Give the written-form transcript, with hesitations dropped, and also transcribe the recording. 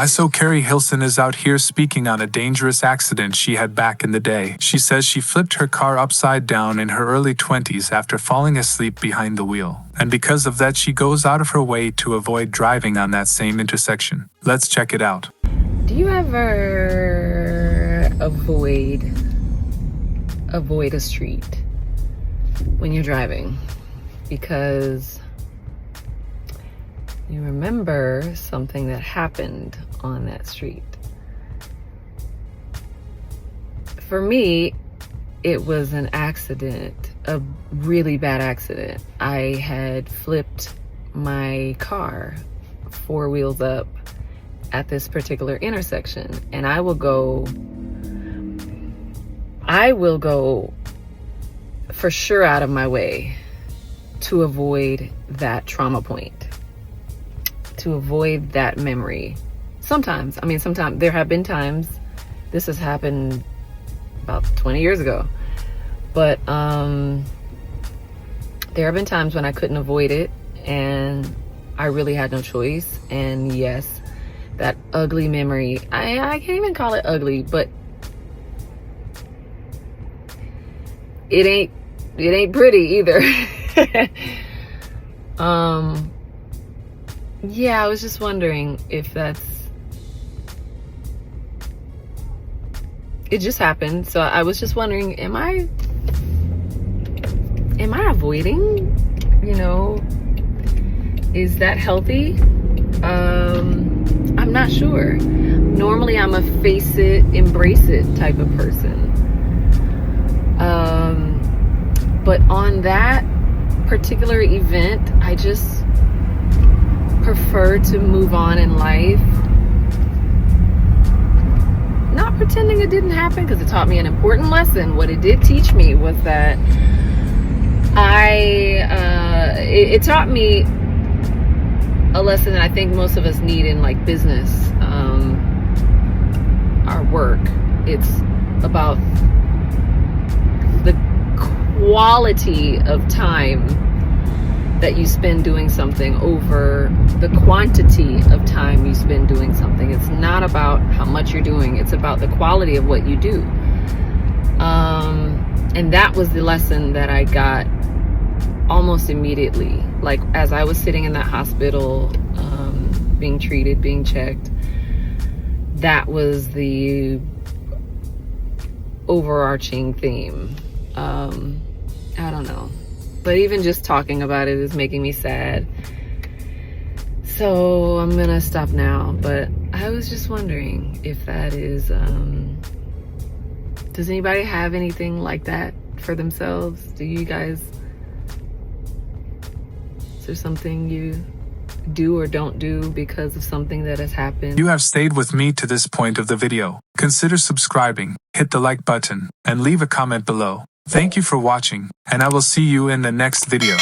I saw Keri Hilson is out here speaking on a dangerous accident she had back in the day. She says she flipped her car upside down in her early 20s after falling asleep behind the wheel. And because of that, she goes out of her way to avoid driving on that same intersection. Let's check it out. Do you ever avoid a street when you're driving because you remember something that happened on that street? For me, it was an accident, a really bad accident. I had flipped my car 4 wheels up at this particular intersection, and I will go for sure out of my way to avoid that trauma point, to avoid that memory. Sometimes there have been times, this has happened about 20 years ago, but there have been times when I couldn't avoid it and I really had no choice. And yes, that ugly memory, I can't even call it ugly, but it ain't pretty either. Yeah, I was just wondering if it just happened. So I was just wondering, am I avoiding, is that healthy? I'm not sure. Normally I'm a face it, embrace it type of person. But on that particular event, I just prefer to move on in life, not pretending it didn't happen, because it taught me an important lesson. What it did teach me was that it taught me a lesson that I think most of us need in like business, our work. It's about the quality of time that you spend doing something over the quantity of time you spend doing something. It's not about how much you're doing, it's about the quality of what you do. And that was the lesson that I got almost immediately. Like as I was sitting in that hospital, being treated, being checked, that was the overarching theme. I don't know, but even just talking about it is making me sad. So I'm gonna stop now, but I was just wondering if that is, does anybody have anything like that for themselves? Is there something you do or don't do because of something that has happened? You have stayed with me to this point of the video. Consider subscribing, hit the like button, and leave a comment below. Thank you for watching, and I will see you in the next video.